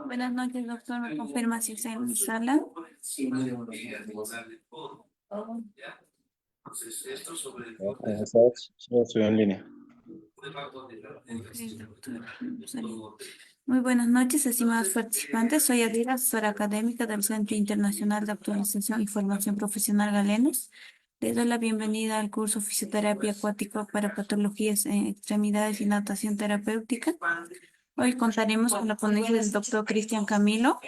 Buenas noches, doctor. ¿Me confirma si está en mi sala? ¿Cómo estás? Sí, estoy en línea. Ok, doctor. Salud. Muy buenas noches, estimados participantes. Soy Adira, asesora académica del Centro Internacional de Actualización y Formación Profesional Galenos. Les doy la bienvenida al curso Fisioterapia Acuática para Patologías en Extremidades y Natación Terapéutica. Hoy contaremos con la ponencia del doctor Cristian Camilo.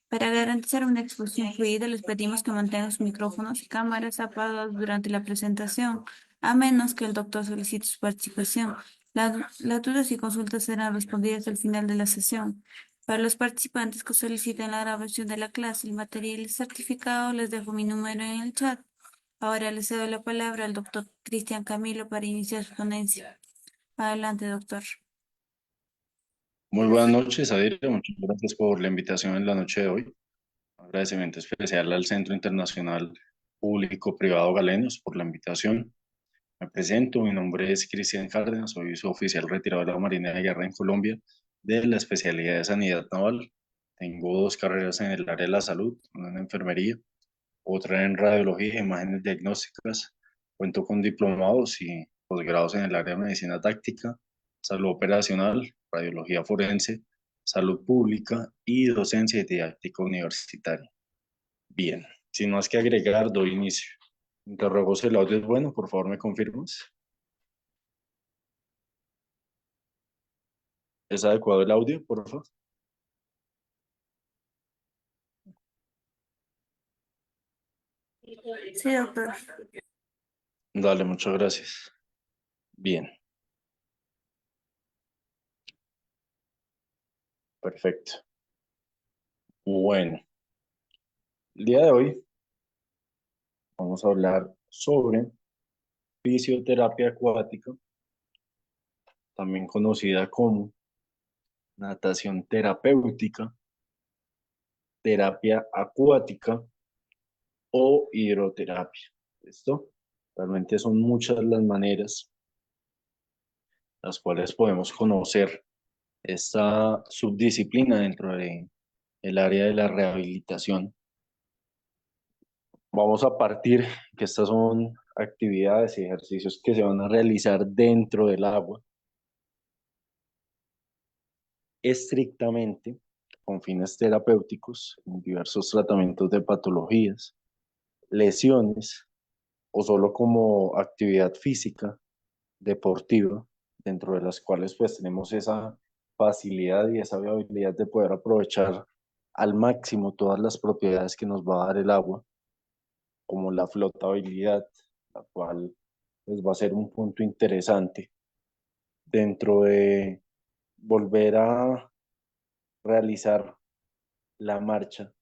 Para garantizar una exposición fluida, les pedimos que mantengan sus micrófonos y cámaras apagados durante la presentación, a menos que el doctor solicite su participación. Las dudas y consultas serán respondidas al final de la sesión. Para los participantes que soliciten la grabación de la clase, el material y certificado, les dejo mi número en el chat. Ahora le cedo la palabra al doctor Cristian Camilo para iniciar su ponencia. Adelante, doctor. Muy buenas noches, Adira. Muchas gracias por la invitación en la noche de hoy. Agradecimiento especial al Centro Internacional Público Privado Galenos por la invitación. Me presento, mi nombre es Cristian Cárdenas, soy su oficial retirado de la Marina de Guerra en Colombia de la especialidad de Sanidad Naval. Tengo dos carreras en el área de la salud, una en enfermería, otra en radiología e imágenes diagnósticas. Cuento con diplomados y posgrados en el área de medicina táctica, salud operacional, radiología forense, salud pública y docencia y didáctica universitaria. Bien, sin más que agregar, doy inicio. Interrogo si el audio es bueno, por favor me confirmas. ¿Es adecuado el audio, por favor? Sí, doctor. Dale, muchas gracias. Bien, perfecto. Bueno, el día de hoy vamos a hablar sobre fisioterapia acuática, también conocida como natación terapéutica, terapia acuática o hidroterapia. ¿Listo? Realmente son muchas las maneras las cuales podemos conocer esta subdisciplina dentro del área de la rehabilitación. Vamos a partir que estas son actividades y ejercicios que se van a realizar dentro del agua, estrictamente con fines terapéuticos, en diversos tratamientos de patologías, lesiones o solo como actividad física, deportiva, dentro de las cuales pues tenemos esa facilidad y esa habilidad de poder aprovechar al máximo todas las propiedades que nos va a dar el agua, como la flotabilidad, la cual pues va a ser un punto interesante dentro de volver a realizar la marcha,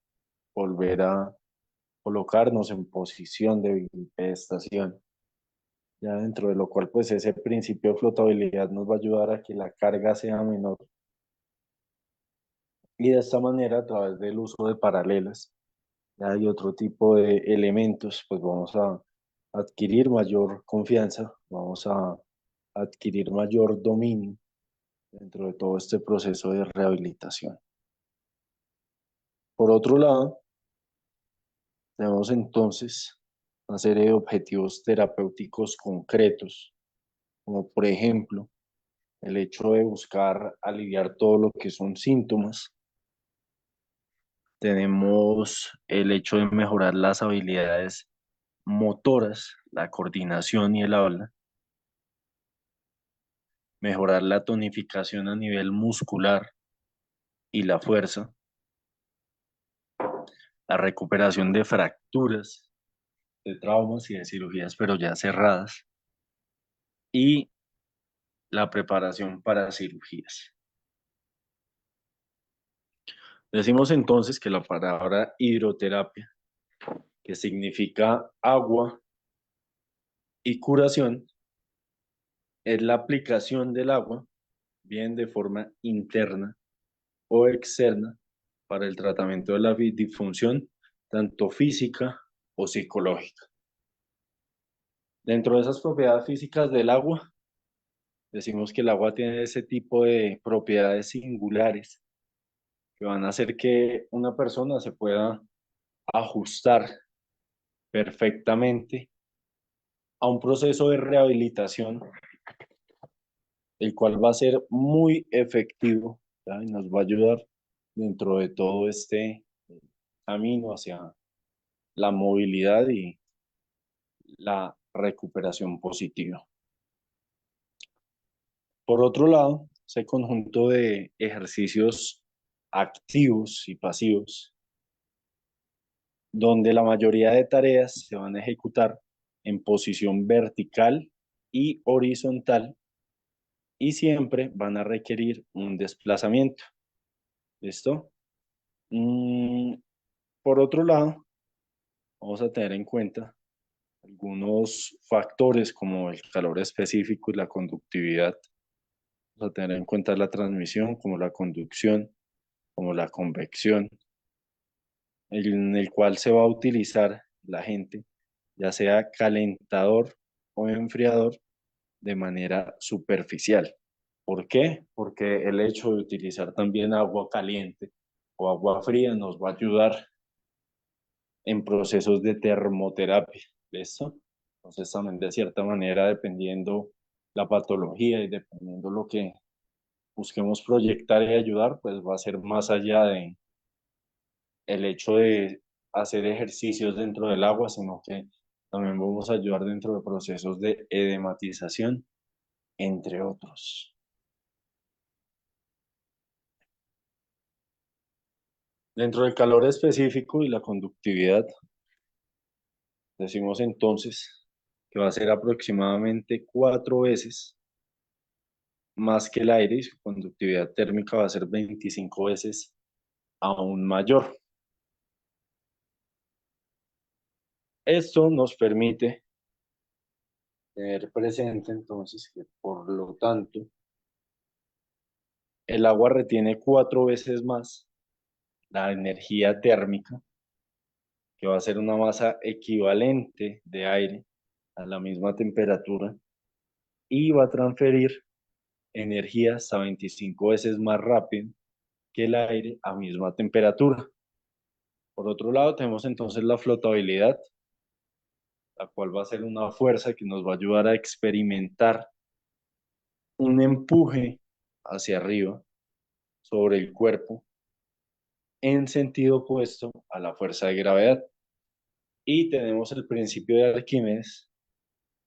volver a colocarnos en posición de bipedestación, ya dentro de lo cual pues ese principio de flotabilidad nos va a ayudar a que la carga sea menor y de esta manera a través del uso de paralelas ya y otro tipo de elementos pues vamos a adquirir mayor confianza, vamos a adquirir mayor dominio dentro de todo este proceso de rehabilitación. Por otro lado, tenemos entonces una serie de objetivos terapéuticos concretos, como por ejemplo el hecho de buscar aliviar todo lo que son síntomas. Tenemos el hecho de mejorar las habilidades motoras, la coordinación y el habla, mejorar la tonificación a nivel muscular y la fuerza, la recuperación de fracturas, de traumas y de cirugías, pero ya cerradas, y la preparación para cirugías. Decimos entonces que la palabra hidroterapia, que significa agua y curación, es la aplicación del agua, bien de forma interna o externa, para el tratamiento de la disfunción, tanto física o psicológica. Dentro de esas propiedades físicas del agua, decimos que el agua tiene ese tipo de propiedades singulares que van a hacer que una persona se pueda ajustar perfectamente a un proceso de rehabilitación, el cual va a ser muy efectivo, ¿ya? Y nos va a ayudar dentro de todo este camino hacia la movilidad y la recuperación positiva. Por otro lado, ese conjunto de ejercicios activos y pasivos, donde la mayoría de tareas se van a ejecutar en posición vertical y horizontal y siempre van a requerir un desplazamiento. ¿Listo? Mm, por otro lado, vamos a tener en cuenta algunos factores como el calor específico y la conductividad. Vamos a tener en cuenta la transmisión como la conducción, como la convección, en el cual se va a utilizar la gente, ya sea calentador o enfriador, de manera superficial. ¿Por qué? Porque el hecho de utilizar también agua caliente o agua fría nos va a ayudar en procesos de termoterapia. ¿Listo? Entonces también de cierta manera, dependiendo la patología y dependiendo lo que busquemos proyectar y ayudar, pues va a ser más allá de el hecho de hacer ejercicios dentro del agua, sino que también vamos a ayudar dentro de procesos de edematización, entre otros. Dentro del calor específico y la conductividad, decimos entonces que va a ser aproximadamente 4 veces más que el aire y su conductividad térmica va a ser 25 veces aún mayor. Esto nos permite tener presente entonces que por lo tanto el agua retiene 4 veces más la energía térmica, que va a ser una masa equivalente de aire a la misma temperatura, y va a transferir energía hasta 25 veces más rápido que el aire a misma temperatura. Por otro lado, tenemos entonces la flotabilidad, la cual va a ser una fuerza que nos va a ayudar a experimentar un empuje hacia arriba sobre el cuerpo en sentido opuesto a la fuerza de gravedad. Y tenemos el principio de Arquímedes,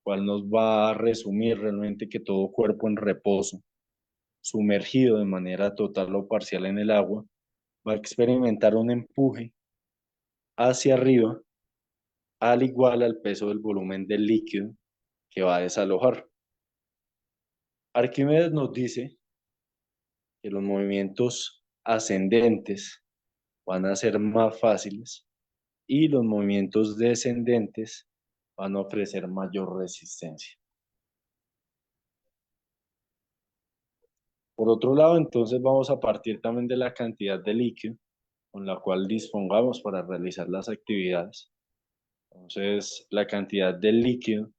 cual nos va a resumir realmente que todo cuerpo en reposo, sumergido de manera total o parcial en el agua, va a experimentar un empuje hacia arriba al igual al peso del volumen del líquido que va a desalojar. Arquímedes nos dice que los movimientos ascendentes van a ser más fáciles y los movimientos descendentes van a ofrecer mayor resistencia. Por otro lado, entonces vamos a partir también de la cantidad de líquido con la cual dispongamos para realizar las actividades. Entonces, la cantidad de líquido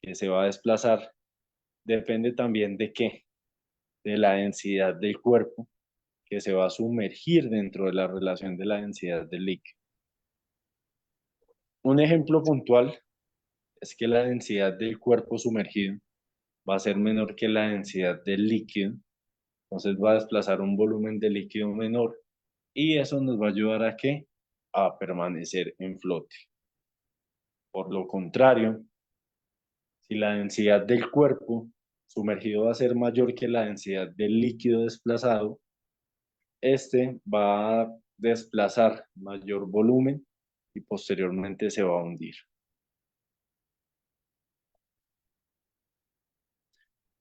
que se va a desplazar depende también de qué, de la densidad del cuerpo que se va a sumergir dentro de la relación de la densidad del líquido. Un ejemplo puntual es que la densidad del cuerpo sumergido va a ser menor que la densidad del líquido, entonces va a desplazar un volumen de líquido menor y eso nos va a ayudar a qué? A permanecer en flote. Por lo contrario, si la densidad del cuerpo sumergido va a ser mayor que la densidad del líquido desplazado, este va a desplazar mayor volumen y posteriormente se va a hundir.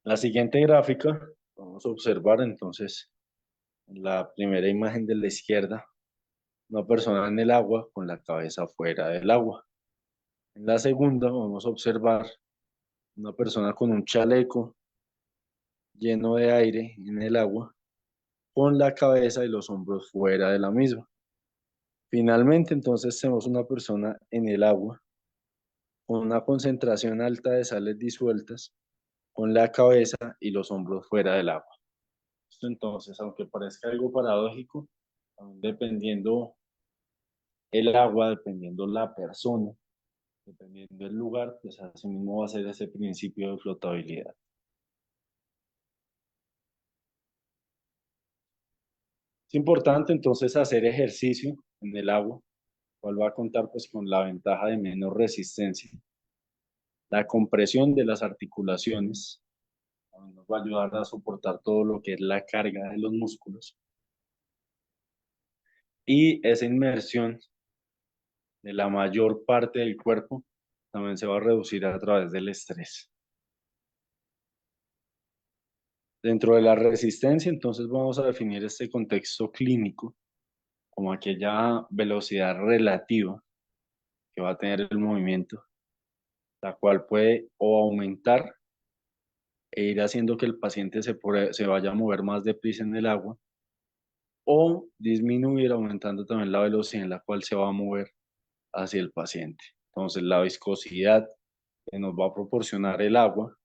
La siguiente gráfica, vamos a observar entonces la primera imagen de la izquierda, una persona en el agua con la cabeza fuera del agua. En la segunda vamos a observar una persona con un chaleco lleno de aire en el agua, con la cabeza y los hombros fuera de la misma. Finalmente, entonces tenemos una persona en el agua con una concentración alta de sales disueltas, con la cabeza y los hombros fuera del agua. Esto entonces, aunque parezca algo paradójico, Dependiendo el agua, dependiendo la persona, dependiendo el lugar, pues así mismo va a ser ese principio de flotabilidad. Es importante entonces hacer ejercicio en el agua, cual va a contar pues con la ventaja de menor resistencia. La compresión de las articulaciones también nos va a ayudar a soportar todo lo que es la carga de los músculos. Y esa inmersión de la mayor parte del cuerpo también se va a reducir a través del estrés. Dentro de la resistencia, entonces vamos a definir este contexto clínico como aquella velocidad relativa que va a tener el movimiento, la cual puede o aumentar e ir haciendo que el paciente se vaya a mover más deprisa en el agua, o disminuir aumentando también la velocidad en la cual se va a mover hacia el paciente. Entonces, la viscosidad que nos va a proporcionar el agua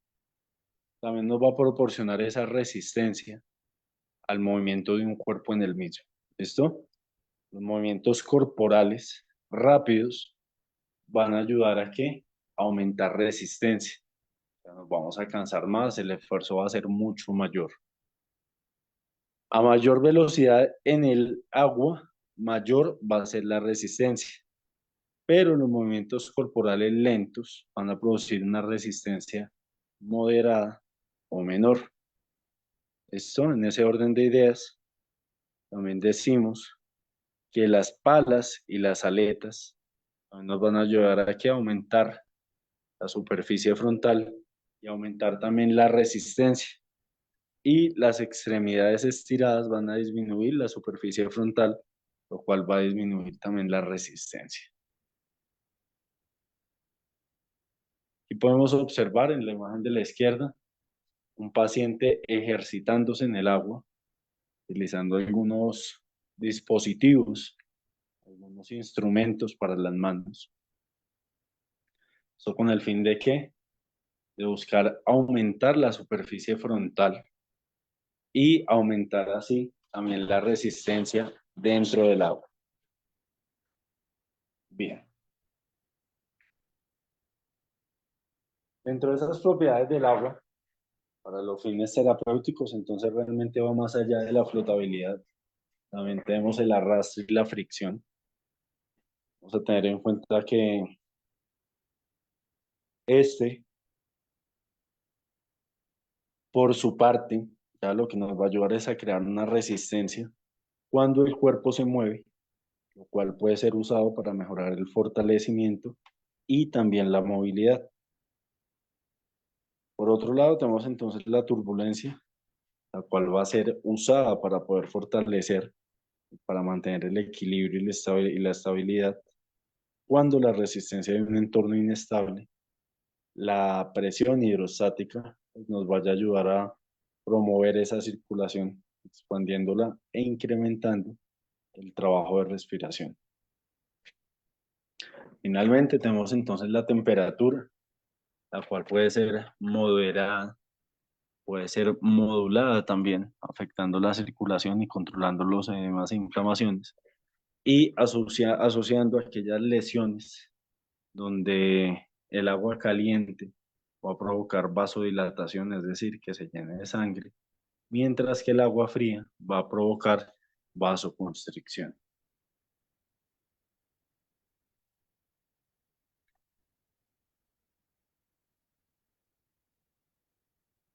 también nos va a proporcionar esa resistencia al movimiento de un cuerpo en el mismo. ¿Listo? Los movimientos corporales rápidos van a ayudar a que aumentar resistencia. O sea, nos vamos a cansar más, el esfuerzo va a ser mucho mayor. A mayor velocidad en el agua, mayor va a ser la resistencia. Pero los movimientos corporales lentos van a producir una resistencia moderada o menor. Esto, en ese orden de ideas, también decimos que las palas y las aletas nos van a ayudar a que aumentar la superficie frontal y aumentar también la resistencia. Y las extremidades estiradas van a disminuir la superficie frontal, lo cual va a disminuir también la resistencia. Y podemos observar en la imagen de la izquierda un paciente ejercitándose en el agua, utilizando algunos dispositivos, algunos instrumentos para las manos. Esto con el fin de ¿qué? De buscar aumentar la superficie frontal y aumentar así también la resistencia dentro del agua. Bien. Dentro de esas propiedades del agua, para los fines terapéuticos, entonces realmente va más allá de la flotabilidad. También tenemos el arrastre y la fricción. Vamos a tener en cuenta que este, por su parte, ya lo que nos va a ayudar es a crear una resistencia cuando el cuerpo se mueve, lo cual puede ser usado para mejorar el fortalecimiento y también la movilidad. Por otro lado, tenemos entonces la turbulencia, la cual va a ser usada para poder fortalecer, para mantener el equilibrio y la estabilidad. Cuando la resistencia de un entorno inestable, la presión hidrostática pues, nos vaya a ayudar a promover esa circulación, expandiéndola e incrementando el trabajo de respiración. Finalmente tenemos entonces la temperatura, la cual puede ser moderada, puede ser modulada también, afectando la circulación y controlando los edemas e inflamaciones, y asociando aquellas lesiones donde el agua caliente va a provocar vasodilatación, es decir, que se llene de sangre, mientras que el agua fría va a provocar vasoconstricción.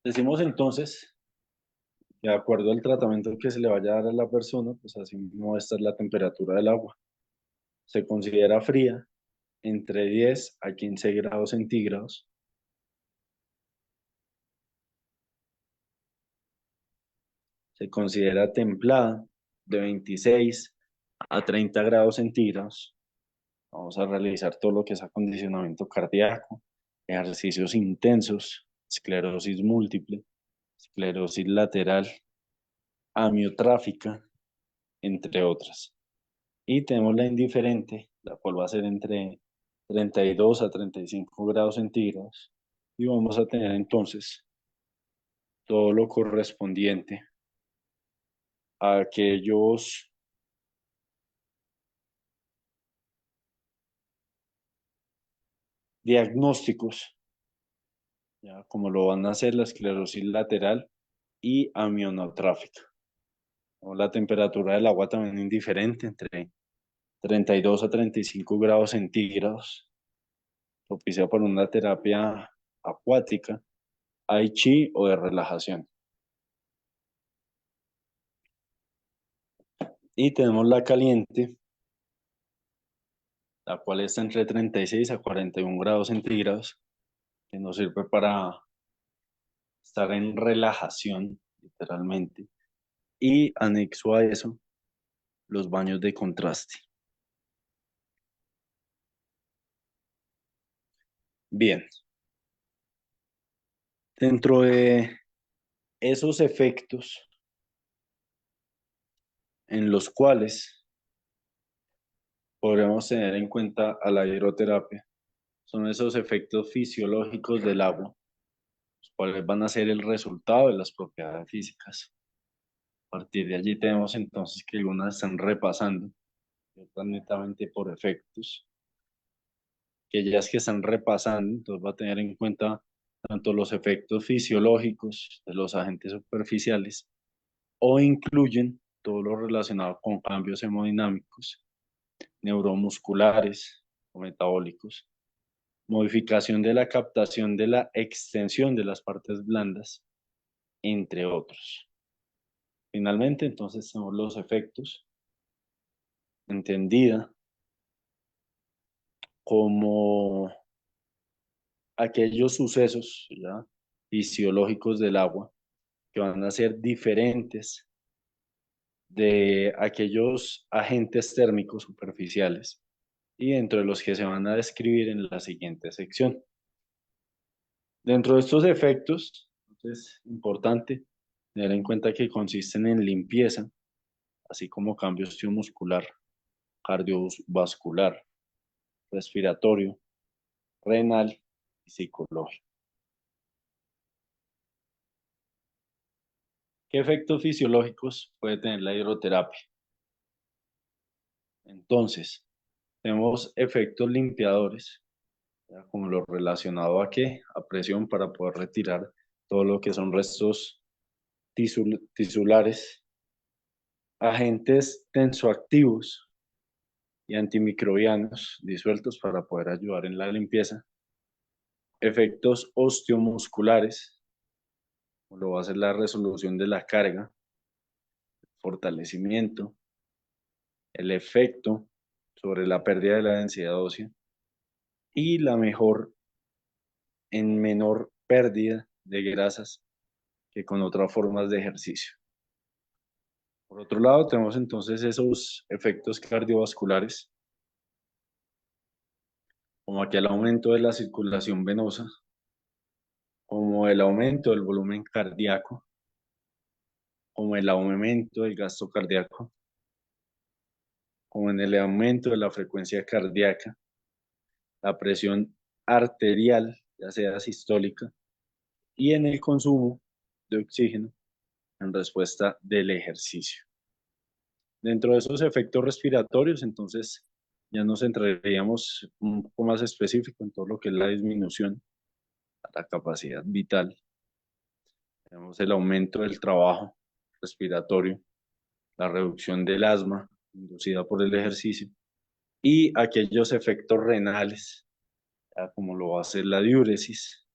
Decimos entonces, de acuerdo al tratamiento que se le vaya a dar a la persona, pues así mismo esta es la temperatura del agua. Se considera fría entre 10 a 15 grados centígrados. Se considera templada de 26 a 30 grados centígrados. Vamos a realizar todo lo que es acondicionamiento cardíaco, ejercicios intensos, esclerosis múltiple, esclerosis lateral, amiotráfica, entre otras. Y tenemos la indiferente, la cual va a ser entre 32 a 35 grados centígrados. Y vamos a tener entonces todo lo correspondiente a aquellos diagnósticos, ya, como lo van a hacer la esclerosis lateral y amionotráfica. O la temperatura del agua también indiferente, entre 32 a 35 grados centígrados, propicia por una terapia acuática, tai chi o de relajación. Y tenemos la caliente, la cual está entre 36 a 41 grados centígrados, que nos sirve para estar en relajación, literalmente. Y anexo a eso, los baños de contraste. Bien, dentro de esos efectos en los cuales podremos tener en cuenta a la hidroterapia, son esos efectos fisiológicos del agua, los cuales van a ser el resultado de las propiedades físicas. A partir de allí tenemos entonces que algunas están repasando, otras netamente por efectos, que ellas que están repasando, entonces va a tener en cuenta tanto los efectos fisiológicos de los agentes superficiales o incluyen todo lo relacionado con cambios hemodinámicos, neuromusculares o metabólicos, modificación de la captación de la extensión de las partes blandas, entre otros. Finalmente, entonces, tenemos los efectos, entendida como aquellos sucesos, ¿ya?, fisiológicos del agua que van a ser diferentes de aquellos agentes térmicos superficiales y dentro de los que se van a describir en la siguiente sección. Dentro de estos efectos, es importante tener en cuenta que consisten en limpieza, así como cambio osteomuscular, cardiovascular, respiratorio, renal y psicológico. ¿Qué efectos fisiológicos puede tener la hidroterapia? Entonces, tenemos efectos limpiadores, ¿ya?, como lo relacionado a qué, a presión para poder retirar todo lo que son restos tisulares, agentes tensoactivos y antimicrobianos disueltos para poder ayudar en la limpieza, efectos osteomusculares, como lo va a hacer la resolución de la carga, fortalecimiento, el efecto sobre la pérdida de la densidad ósea y la mejor en menor pérdida de grasas que con otras formas de ejercicio. Por otro lado, tenemos entonces esos efectos cardiovasculares, como aquel aumento de la circulación venosa, como el aumento del volumen cardíaco, como el aumento del gasto cardíaco, como en el aumento de la frecuencia cardíaca, la presión arterial, ya sea sistólica, y en el consumo de oxígeno en respuesta del ejercicio. Dentro de esos efectos respiratorios, entonces, ya nos entraríamos un poco más específico en todo lo que es la disminución de la capacidad vital. Tenemos el aumento del trabajo respiratorio, la reducción del asma inducida por el ejercicio y aquellos efectos renales, ya como lo va a hacer la diuresis,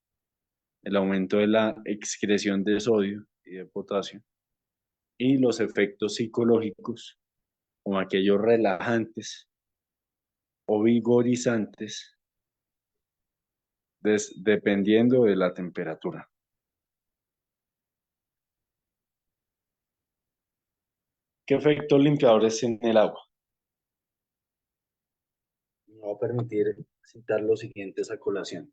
el aumento de la excreción de sodio y de potasio y los efectos psicológicos como aquellos relajantes o vigorizantes dependiendo de la temperatura. ¿Qué efectos limpiadores en el agua? Me va a permitir citar los siguientes a colación.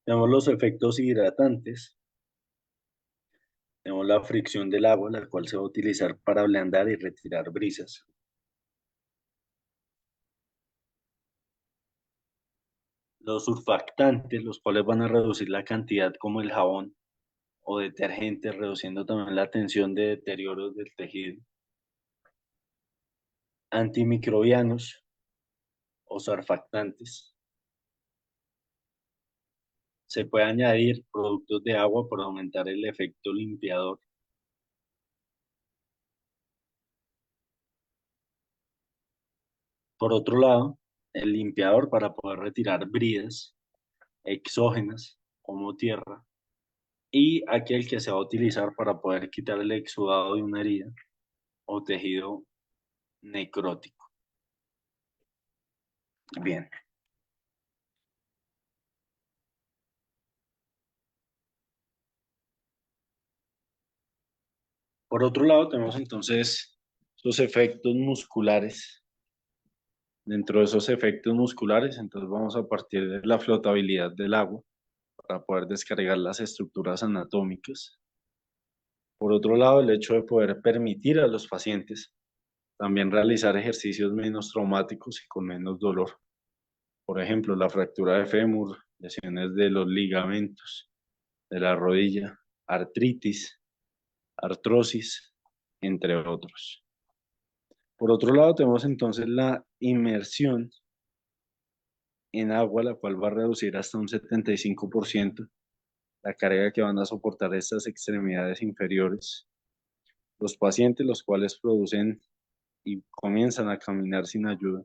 Tenemos los efectos hidratantes, tenemos la fricción del agua, la cual se va a utilizar para ablandar y retirar brisas. Los surfactantes, los cuales van a reducir la cantidad como el jabón o detergente, reduciendo también la tensión de deterioro del tejido. antimicrobianos o surfactantes. Se puede añadir productos de agua para aumentar el efecto limpiador. Por otro lado, el limpiador para poder retirar bridas exógenas como tierra y aquel que se va a utilizar para poder quitar el exudado de una herida o tejido necrótico. Bien. Por otro lado, tenemos entonces los efectos musculares. Dentro de esos efectos musculares, entonces vamos a partir de la flotabilidad del agua para poder descargar las estructuras anatómicas. Por otro lado, el hecho de poder permitir a los pacientes también realizar ejercicios menos traumáticos y con menos dolor. Por ejemplo, la fractura de fémur, lesiones de los ligamentos, de la rodilla, artritis, artrosis, entre otros. Por otro lado, tenemos entonces la inmersión en agua, la cual va a reducir hasta un 75% la carga que van a soportar estas extremidades inferiores. Los pacientes, los cuales producen y comienzan a caminar sin ayuda,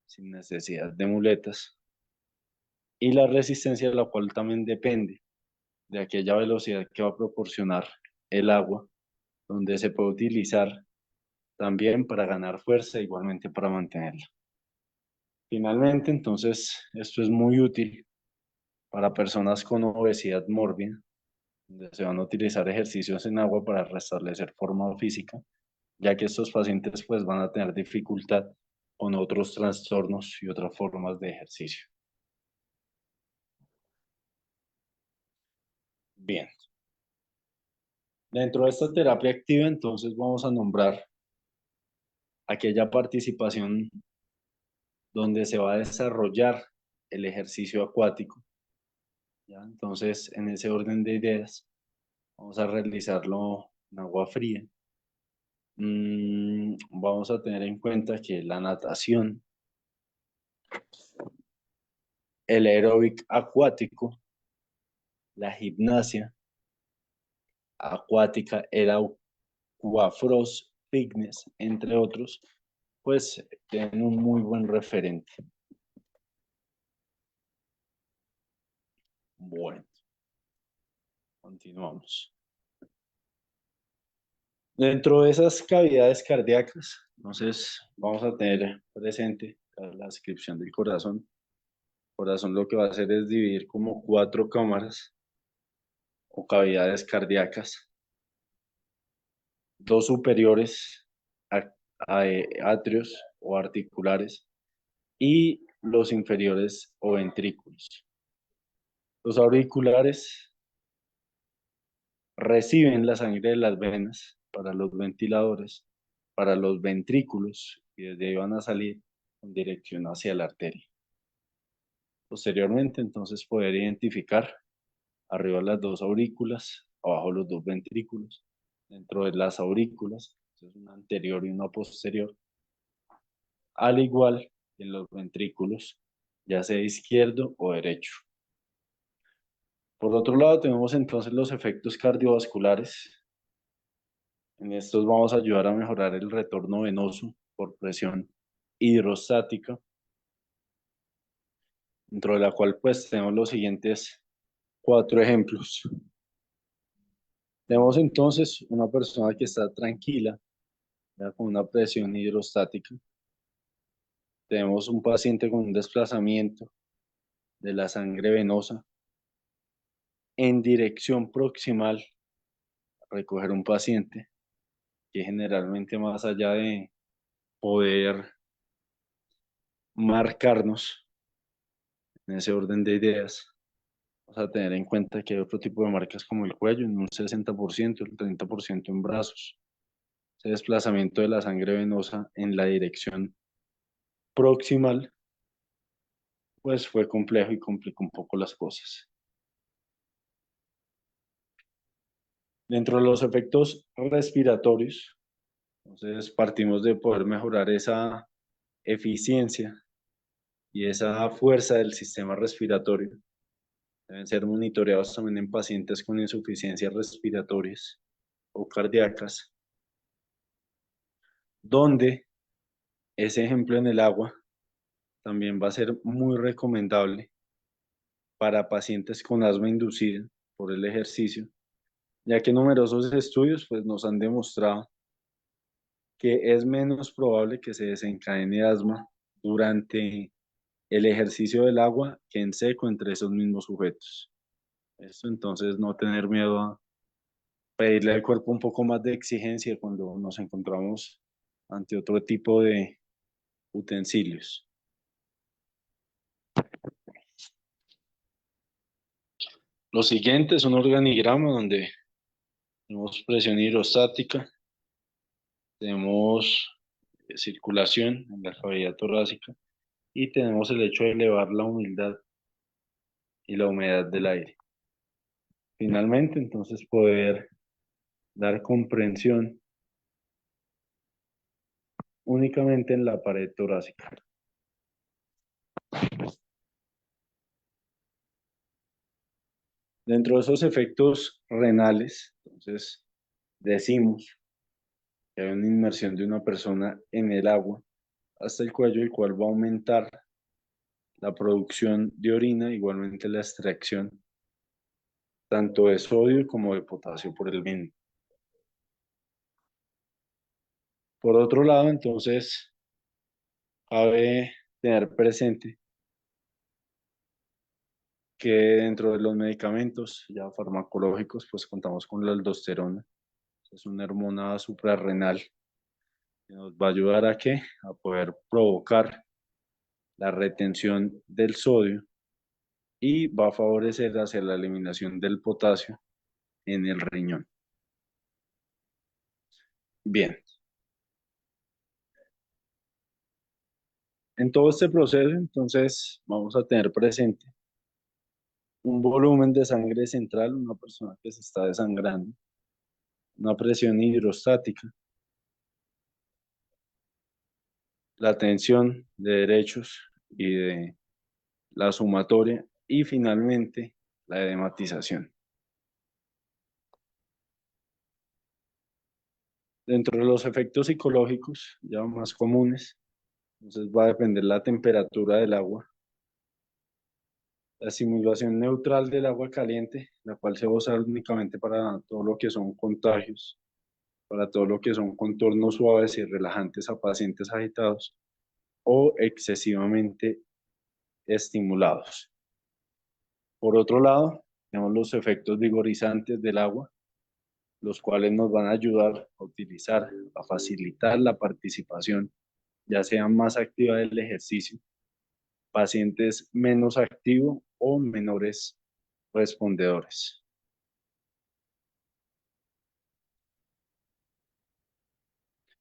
sin necesidad de muletas, y la resistencia, la cual también depende de aquella velocidad que va a proporcionar el agua, donde se puede utilizar también para ganar fuerza, igualmente para mantenerla. Finalmente, entonces, esto es muy útil para personas con obesidad mórbida, donde se van a utilizar ejercicios en agua para restablecer forma física, ya que estos pacientes pues van a tener dificultad con otros trastornos y otras formas de ejercicio. Bien. Dentro de esta terapia activa, entonces vamos a nombrar aquella participación donde se va a desarrollar el ejercicio acuático. ¿Ya? Entonces, en ese orden de ideas, vamos a realizarlo en agua fría. Vamos a tener en cuenta que la natación, el aeróbic acuático, la gimnasia acuática, el aquafrost fitness, entre otros, pues tienen un muy buen referente. Bueno, continuamos. Dentro de esas cavidades cardíacas, entonces vamos a tener presente la descripción del corazón. El corazón lo que va a hacer es dividir como 4 cámaras o cavidades cardíacas, 2 superiores, atrios o articulares, y los inferiores o ventrículos. Los auriculares reciben la sangre de las venas para los ventiladores, para los ventrículos, y desde ahí van a salir en dirección hacia la arteria. Posteriormente, entonces, poder identificar arriba las 2 aurículas, abajo los 2 ventrículos, dentro de las aurículas, entonces una anterior y una posterior, al igual que en los ventrículos, ya sea izquierdo o derecho. Por otro lado, tenemos entonces los efectos cardiovasculares. En estos vamos a ayudar a mejorar el retorno venoso por presión hidrostática, dentro de la cual pues tenemos los siguientes 4 ejemplos. Tenemos entonces una persona que está tranquila, ya, con una presión hidrostática. Tenemos un paciente con un desplazamiento de la sangre venosa en dirección proximal a recoger un paciente, que generalmente, más allá de poder marcarnos en ese orden de ideas, vamos a tener en cuenta que hay otro tipo de marcas como el cuello, en un 60%, el 30% en brazos. Ese desplazamiento de la sangre venosa en la dirección proximal, pues fue complejo y complicó un poco las cosas. Dentro de los efectos respiratorios, entonces partimos de poder mejorar esa eficiencia y esa fuerza del sistema respiratorio deben ser monitoreados también en pacientes con insuficiencias respiratorias o cardíacas, donde ese ejemplo en el agua también va a ser muy recomendable para pacientes con asma inducida por el ejercicio, ya que numerosos estudios pues, nos han demostrado que es menos probable que se desencadene asma durante el ejercicio del agua que en seco entre esos mismos sujetos. Esto entonces no tener miedo a pedirle al cuerpo un poco más de exigencia cuando nos encontramos ante otro tipo de utensilios. Lo siguiente es un organigrama donde tenemos presión hidrostática, tenemos circulación en la cavidad torácica y tenemos el hecho de elevar la humildad y la humedad del aire. Finalmente, entonces, poder dar comprensión únicamente en la pared torácica. Dentro de esos efectos renales, entonces, decimos que hay una inmersión de una persona en el agua hasta el cuello, el cual va a aumentar la producción de orina, igualmente la extracción tanto de sodio como de potasio por el mismo. Por otro lado, entonces, cabe tener presente que dentro de los medicamentos ya farmacológicos, pues contamos con la aldosterona. Es una hormona suprarrenal que nos va a ayudar a qué? A poder provocar la retención del sodio y va a favorecer hacia la eliminación del potasio en el riñón. Bien, en todo este proceso, entonces, vamos a tener presente un volumen de sangre central, una persona que se está desangrando, una presión hidrostática, la tensión de derechos y de la sumatoria y finalmente la edematización. Dentro de los efectos psicológicos ya más comunes, entonces va a depender la temperatura del agua, la simulación neutral del agua caliente, la cual se va a usar únicamente para todo lo que son contagios, para todo lo que son contornos suaves y relajantes a pacientes agitados o excesivamente estimulados. Por otro lado, tenemos los efectos vigorizantes del agua, los cuales nos van a ayudar a utilizar, a facilitar la participación, ya sea más activa del ejercicio, pacientes menos activos o menores respondedores.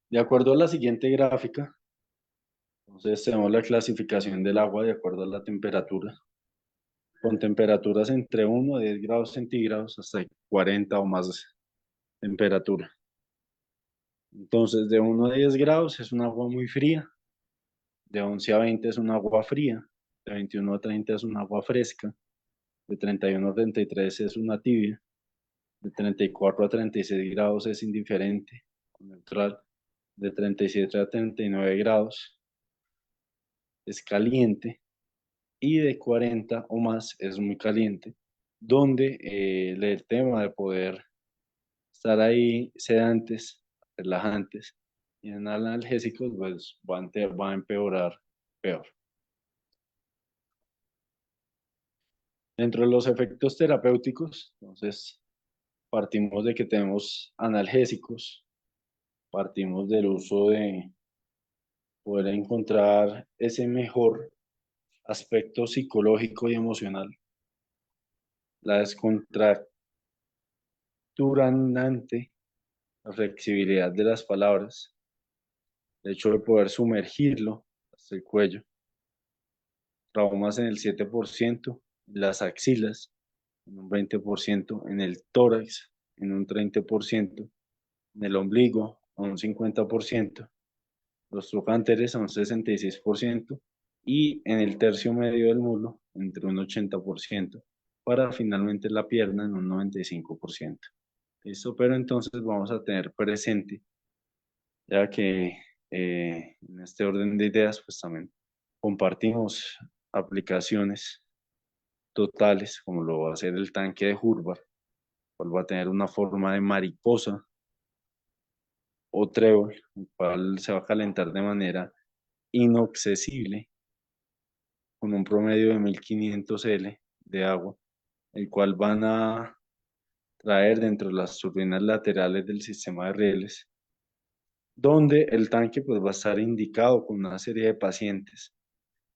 De acuerdo a la siguiente gráfica, entonces tenemos la clasificación del agua de acuerdo a la temperatura, con temperaturas entre 1 a 10 grados centígrados hasta 40 o más temperatura. Entonces, de 1 a 10 grados es un agua muy fría, de 11 a 20 es un agua fría, de 21 a 30 es un agua fresca, de 31 a 33 es una tibia, de 34 a 36 grados es indiferente, neutral, de 37 a 39 grados es caliente y de 40 o más es muy caliente, donde el tema de poder estar ahí sedantes, relajantes y en analgésicos pues va a empeorar peor. Dentro de los efectos terapéuticos, entonces partimos de que tenemos analgésicos, partimos del uso de poder encontrar ese mejor aspecto psicológico y emocional, la descontracturante, la flexibilidad de las palabras, el hecho de poder sumergirlo hasta el cuello, traumas en el 7%, en las axilas, en un 20%, en el tórax, en un 30%, en el ombligo, a un 50%, los trocánteres son 66% y en el tercio medio del muslo entre un 80% para finalmente la pierna en un 95%. ¿Listo? Pero entonces vamos a tener presente, ya que en este orden de ideas, pues también compartimos aplicaciones totales, como lo va a ser el tanque de Hurbar, cual va a tener una forma de mariposa o trébol, el cual se va a calentar de manera inaccesible con un promedio de 1500 L de agua, el cual van a traer dentro de las turbinas laterales del sistema de rieles, donde el tanque pues va a estar indicado con una serie de pacientes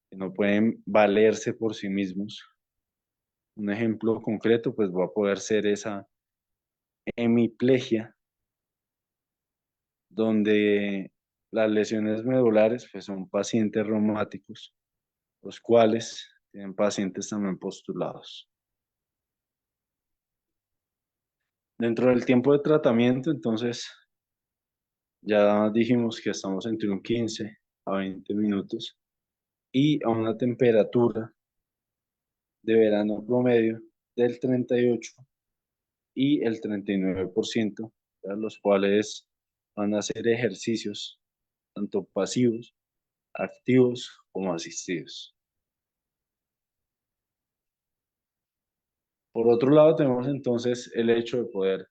que no pueden valerse por sí mismos. Un ejemplo concreto pues va a poder ser esa hemiplegia, donde las lesiones medulares pues son pacientes reumáticos, los cuales tienen pacientes también postulados. Dentro del tiempo de tratamiento, entonces, ya dijimos que estamos entre un 15 a 20 minutos y a una temperatura de verano promedio del 38 y el 39%, ¿ya? Los cuales van a hacer ejercicios tanto pasivos, activos como asistidos. Por otro lado, tenemos entonces el hecho de poder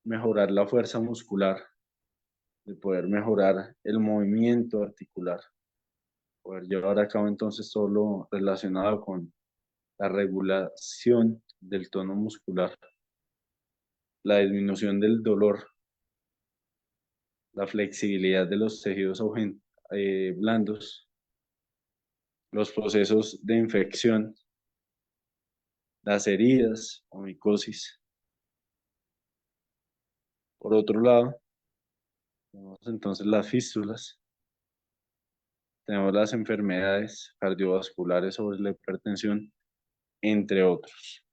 mejorar la fuerza muscular, de poder mejorar el movimiento articular, poder llevar a cabo entonces todo lo relacionado con la regulación del tono muscular, la disminución del dolor, la flexibilidad de los tejidos blandos, los procesos de infección, las heridas o micosis. Por otro lado, tenemos entonces las fístulas, tenemos las enfermedades cardiovasculares sobre la hipertensión, entre otros.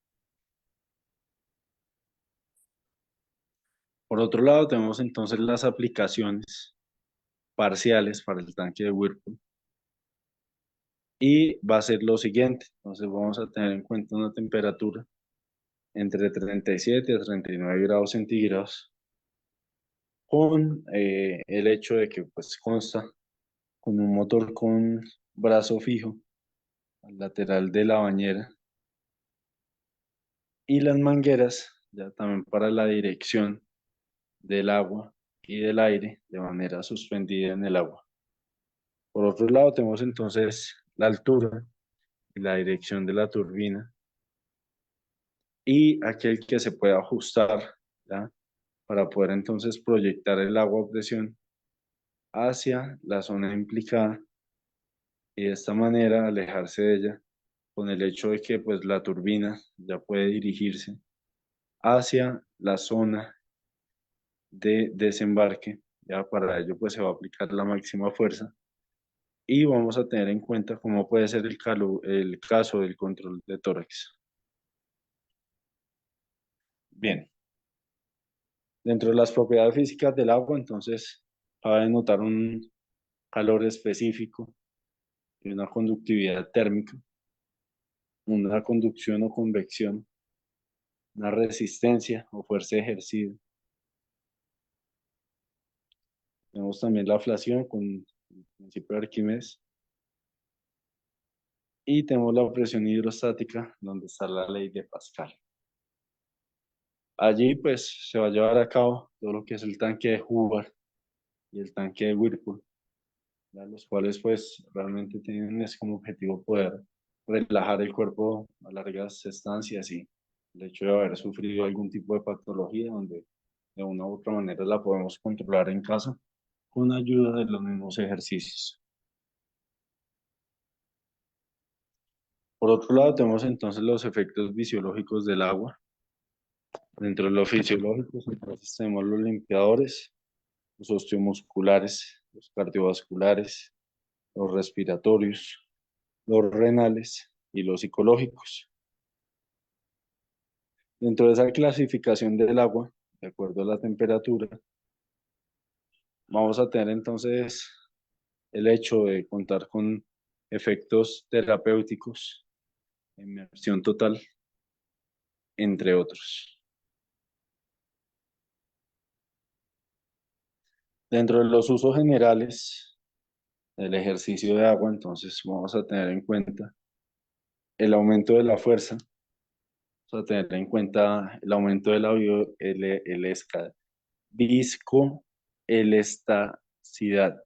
Por otro lado, tenemos entonces las aplicaciones parciales para el tanque de Whirlpool. Y va a ser lo siguiente. Entonces vamos a tener en cuenta una temperatura entre 37 a 39 grados centígrados con el hecho de que pues consta con un motor con brazo fijo al lateral de la bañera y las mangueras ya también para la dirección del agua y del aire de manera suspendida en el agua. Por otro lado tenemos entonces la altura y la dirección de la turbina y aquel que se puede ajustar, ¿ya? Para poder entonces proyectar el agua a presión hacia la zona implicada y de esta manera alejarse de ella con el hecho de que pues la turbina ya puede dirigirse hacia la zona de desembarque. Ya para ello pues se va a aplicar la máxima fuerza y vamos a tener en cuenta cómo puede ser el caso del control de tórax. Bien, dentro de las propiedades físicas del agua, entonces, cabe notar un calor específico y una conductividad térmica, una conducción o convección, una resistencia o fuerza ejercida. Tenemos también la flación con el principio de Arquímedes y tenemos la presión hidrostática, donde está la ley de Pascal. Allí pues se va a llevar a cabo todo lo que es el tanque de Hubbard y el tanque de Whirlpool, ¿ya? Los cuales pues realmente tienen es como objetivo poder relajar el cuerpo a largas estancias y el hecho de haber sufrido algún tipo de patología donde de una u otra manera la podemos controlar en casa con ayuda de los mismos ejercicios. Por otro lado, tenemos entonces los efectos fisiológicos del agua. Dentro de los fisiológicos, entonces tenemos los limpiadores, los osteomusculares, los cardiovasculares, los respiratorios, los renales y los psicológicos. Dentro de esa clasificación del agua, de acuerdo a la temperatura, vamos a tener entonces el hecho de contar con efectos terapéuticos, inmersión total, entre otros. Dentro de los usos generales del ejercicio de agua, entonces vamos a tener en cuenta el aumento de la fuerza, vamos a tener en cuenta el aumento de la viscoelasticidad.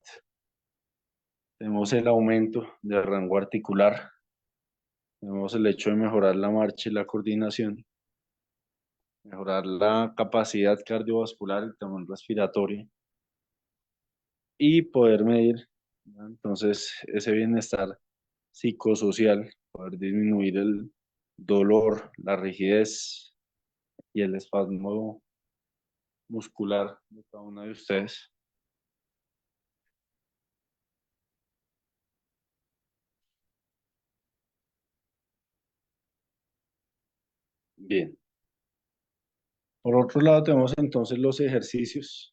Tenemos el aumento del rango articular, tenemos el hecho de mejorar la marcha y la coordinación, mejorar la capacidad cardiovascular y también respiratoria y poder medir, ¿no? Entonces ese bienestar psicosocial, poder disminuir el dolor, la rigidez y el espasmo muscular de cada uno de ustedes. Bien. Por otro lado, tenemos entonces los ejercicios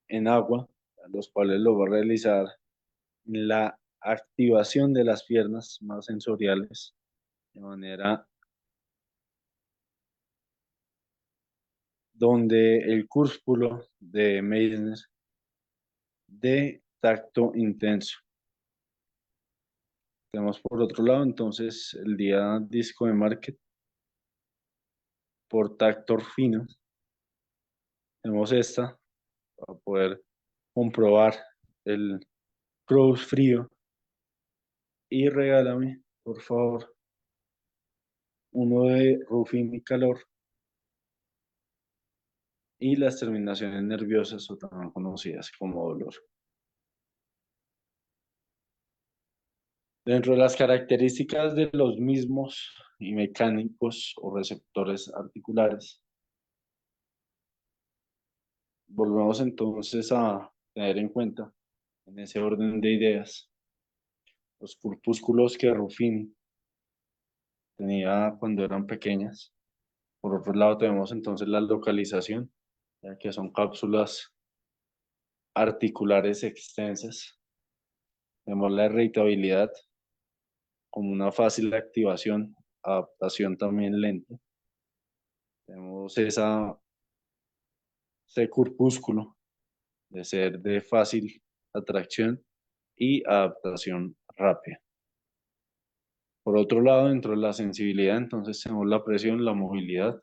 en agua, los cuales lo va a realizar en la activación de las piernas más sensoriales, de manera donde el cúsculo de Meissner de tacto intenso. Tenemos por otro lado entonces el día disco de Market por tacto fino. Tenemos esta para poder comprobar el cross frío. Y regálame, por favor, uno de Ruffin y calor y las terminaciones nerviosas o también conocidas como dolor. Dentro de las características de los mismos y mecánicos o receptores articulares, volvemos entonces a tener en cuenta, en ese orden de ideas, los corpúsculos que Ruffin tenía cuando eran pequeñas. Por otro lado, tenemos entonces la localización, ya que son cápsulas articulares extensas. Tenemos la irritabilidad como una fácil activación, adaptación también lenta. Tenemos ese corpúsculo de ser de fácil atracción y adaptación rápida. Por otro lado, dentro de la sensibilidad, entonces tenemos la presión, la movilidad.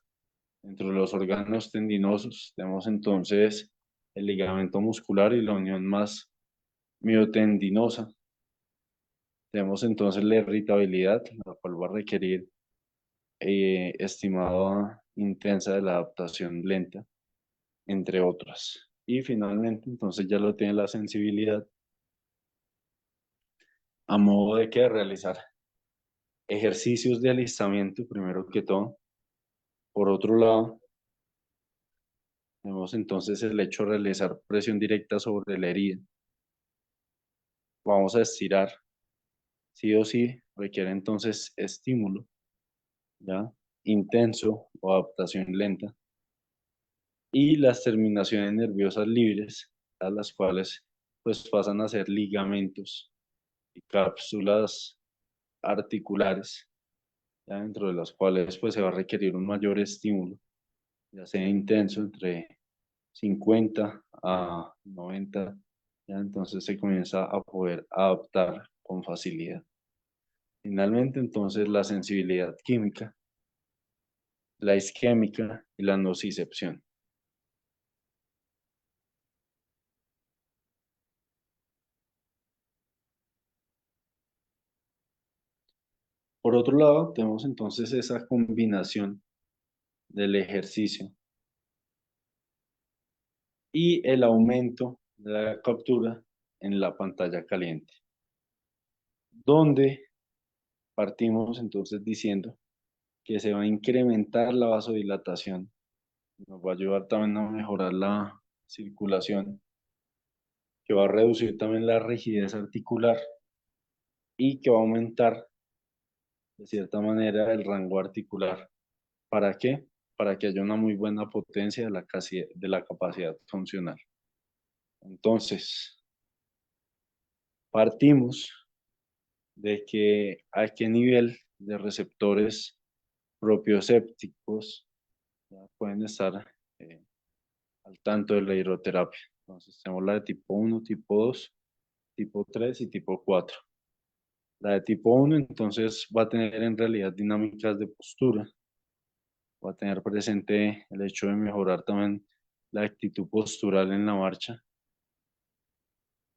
Dentro de los órganos tendinosos, tenemos entonces el ligamento muscular y la unión más miotendinosa. Tenemos entonces la irritabilidad, la cual va a requerir estimada intensa de la adaptación lenta, entre otras. Y finalmente, entonces ya lo tiene la sensibilidad a modo de que realizar ejercicios de alistamiento, primero que todo. Por otro lado, tenemos entonces el hecho de realizar presión directa sobre la herida. Vamos a estirar, sí o sí, requiere entonces estímulo, ¿ya? Intenso o adaptación lenta. Y las terminaciones nerviosas libres, a las cuales pues pasan a ser ligamentos y cápsulas articulares, ¿ya? Dentro de las cuales pues se va a requerir un mayor estímulo, ya sea intenso entre 50 a 90, ¿ya? Entonces se comienza a poder adaptar con facilidad. Finalmente, entonces, la sensibilidad química, la isquémica y la nocicepción. Por otro lado, tenemos entonces esa combinación del ejercicio y el aumento de la captura en la pantalla caliente, donde partimos entonces diciendo que se va a incrementar la vasodilatación, nos va a ayudar también a mejorar la circulación, que va a reducir también la rigidez articular y que va a aumentar de cierta manera el rango articular. ¿Para qué? Para que haya una muy buena potencia de la capacidad funcional. Entonces, Partimos de que a qué nivel de receptores propiosépticos ya pueden estar al tanto de la hidroterapia. Entonces tenemos la de tipo 1, tipo 2, tipo 3 y tipo 4. La de tipo 1 entonces va a tener en realidad dinámicas de postura, va a tener presente el hecho de mejorar también la actitud postural en la marcha.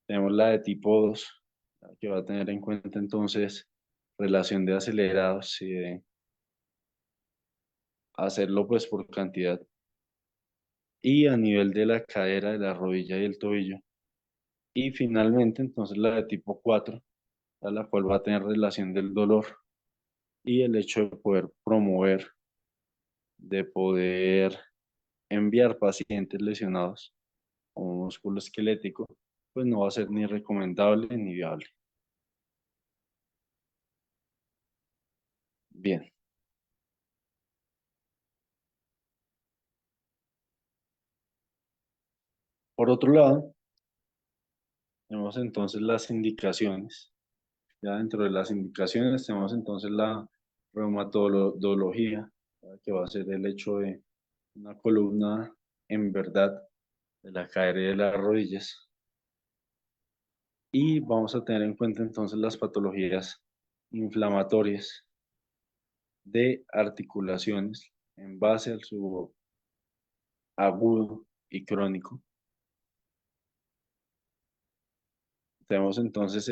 Tenemos la de tipo 2, que va a tener en cuenta entonces relación de acelerados y de hacerlo pues por cantidad. Y a nivel de la cadera, de la rodilla y el tobillo. Y finalmente entonces la de tipo 4, a la cual va a tener relación del dolor y el hecho de poder promover, de poder enviar pacientes lesionados como músculo esquelético, pues no va a ser ni recomendable ni viable. Bien, por otro lado, tenemos entonces las indicaciones. Ya dentro de las indicaciones tenemos entonces la reumatología, que va a ser el hecho de una columna en verdad de la cadera y de las rodillas. Y vamos a tener en cuenta entonces las patologías inflamatorias de articulaciones en base al subagudo y crónico. Tenemos entonces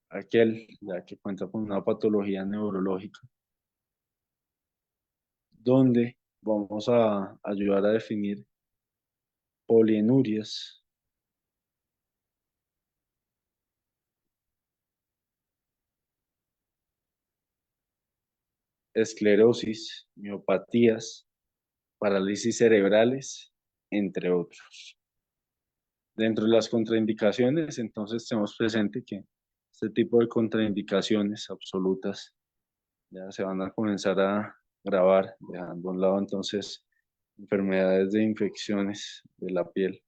aquel ya que cuenta con una patología neurológica, donde vamos a ayudar a definir polienurias, esclerosis, miopatías, parálisis cerebrales, entre otros. Dentro de las contraindicaciones, entonces tenemos presente que este tipo de contraindicaciones absolutas ya se van a comenzar a grabar, dejando a un lado entonces enfermedades de infecciones de la piel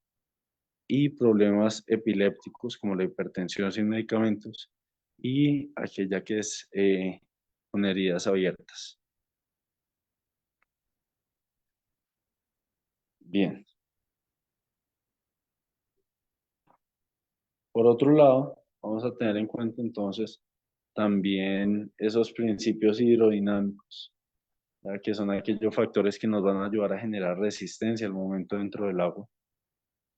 y problemas epilépticos como la hipertensión sin medicamentos y aquella que es con heridas abiertas. Bien. Por otro lado, vamos a tener en cuenta entonces también esos principios hidrodinámicos, ya que son aquellos factores que nos van a ayudar a generar resistencia al momento dentro del agua,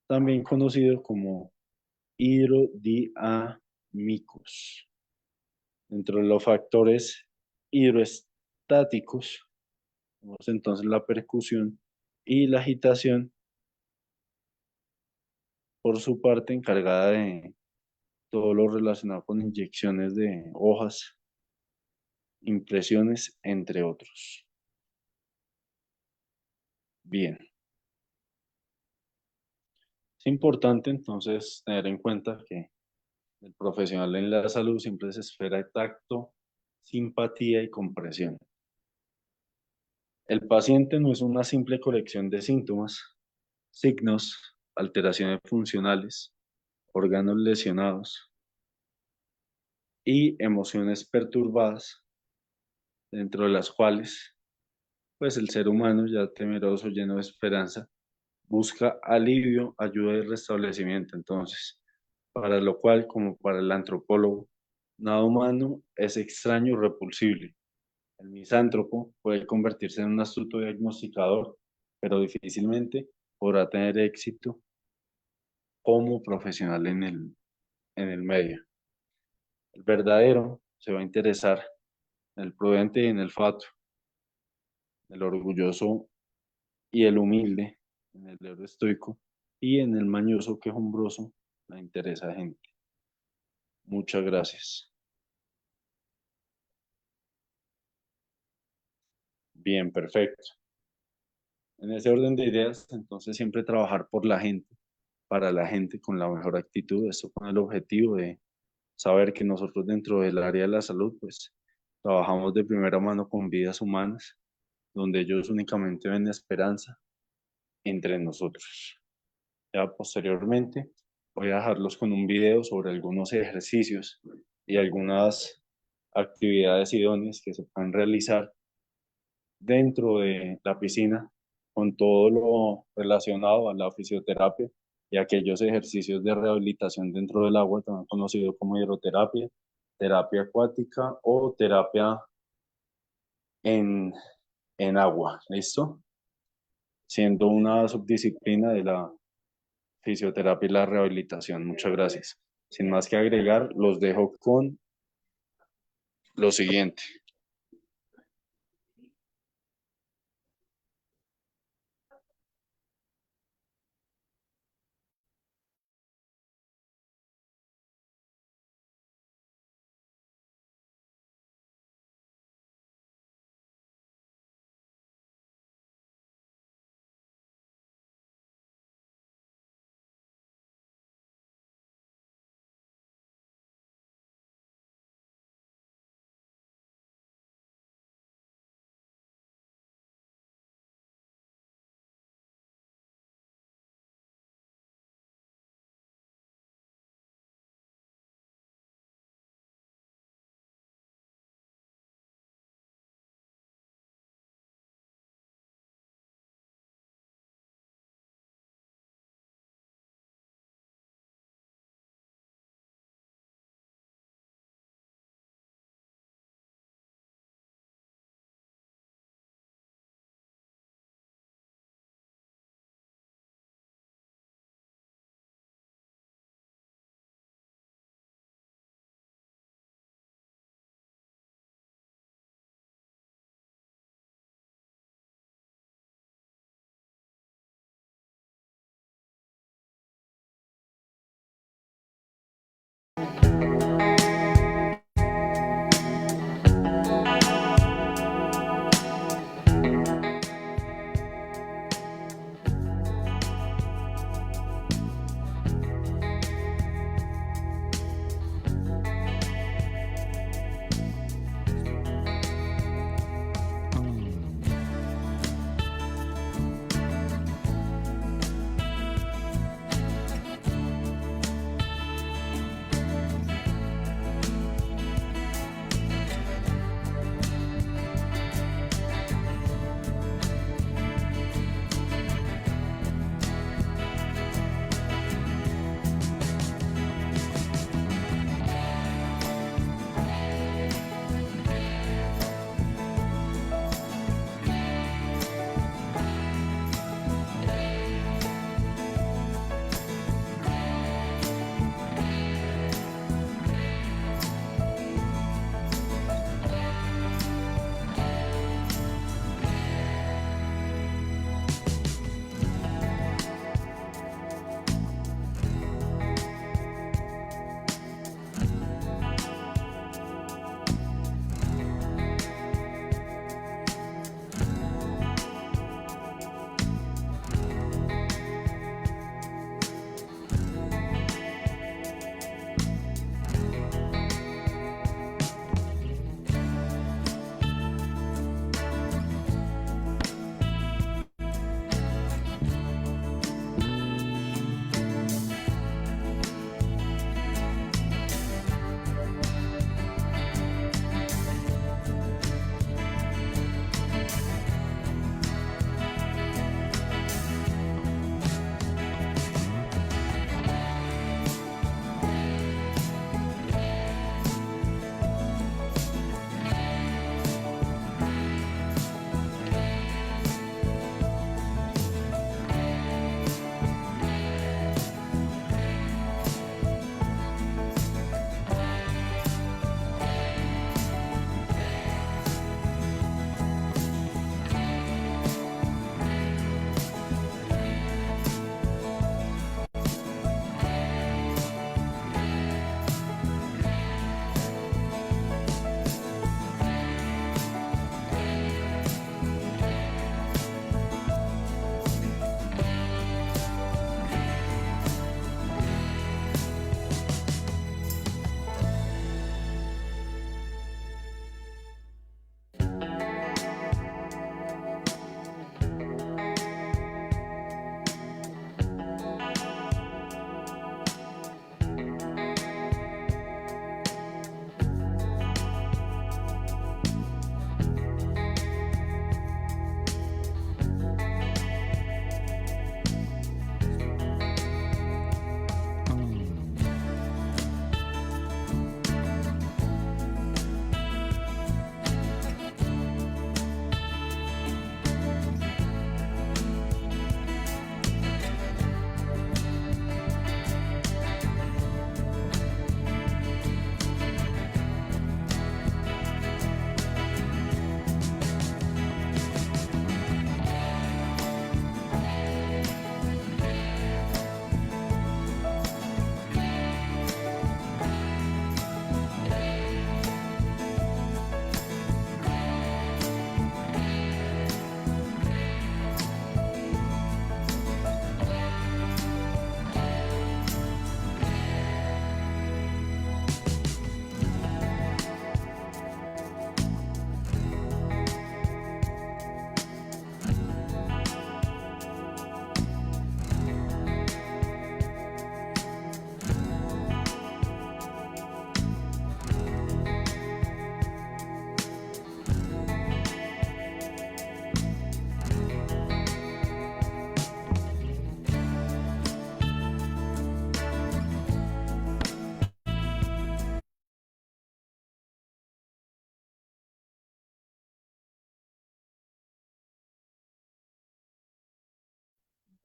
también conocido como hidrodinámicos. Dentro de los factores hidroestáticos, tenemos entonces la percusión y la agitación, por su parte encargada de todo lo relacionado con inyecciones de hojas, impresiones, entre otros. Bien, es importante entonces tener en cuenta que el profesional en la salud siempre se espera tacto, simpatía y comprensión. El paciente no es una simple colección de síntomas, signos, alteraciones funcionales, órganos lesionados y emociones perturbadas, dentro de las cuales, pues el ser humano ya temeroso, lleno de esperanza, busca alivio, ayuda y restablecimiento. Entonces, para lo cual, como para el antropólogo, nada humano es extraño y repulsible. El misántropo puede convertirse en un astuto diagnosticador, pero difícilmente podrá tener éxito como profesional en el medio. El verdadero se va a interesar en el prudente y en el fatuo, el orgulloso y el humilde, en el héroe estoico y en el mañoso quejumbroso, la interesa gente. Muchas gracias. Bien, perfecto. En ese orden de ideas, entonces siempre trabajar por la gente, para la gente con la mejor actitud, esto con el objetivo de saber que nosotros dentro del área de la salud, pues trabajamos de primera mano con vidas humanas, donde ellos únicamente ven esperanza entre nosotros. Ya posteriormente Voy a dejarlos con un video sobre algunos ejercicios y algunas actividades idóneas que se pueden realizar dentro de la piscina con todo lo relacionado a la fisioterapia y aquellos ejercicios de rehabilitación dentro del agua, también conocido como hidroterapia, terapia acuática o terapia en, en agua. ¿Listo? Siendo una subdisciplina de la fisioterapia y la rehabilitación. Muchas gracias. Sin más que agregar, los dejo con lo siguiente.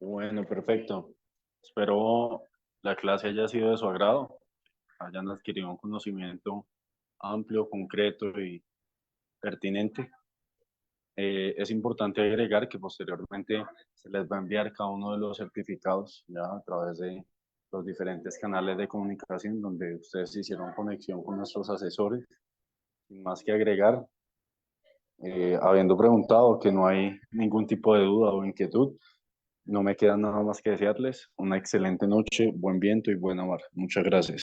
Bueno, perfecto. Espero la clase haya sido de su agrado, hayan adquirido un conocimiento amplio, concreto y pertinente. Es importante agregar que posteriormente se les va a enviar cada uno de los certificados ya a través de los diferentes canales de comunicación donde ustedes hicieron conexión con nuestros asesores. Sin más que agregar, habiendo preguntado que no hay ningún tipo de duda o inquietud, no me queda nada más que desearles una excelente noche, buen viento y buena mar. Muchas gracias.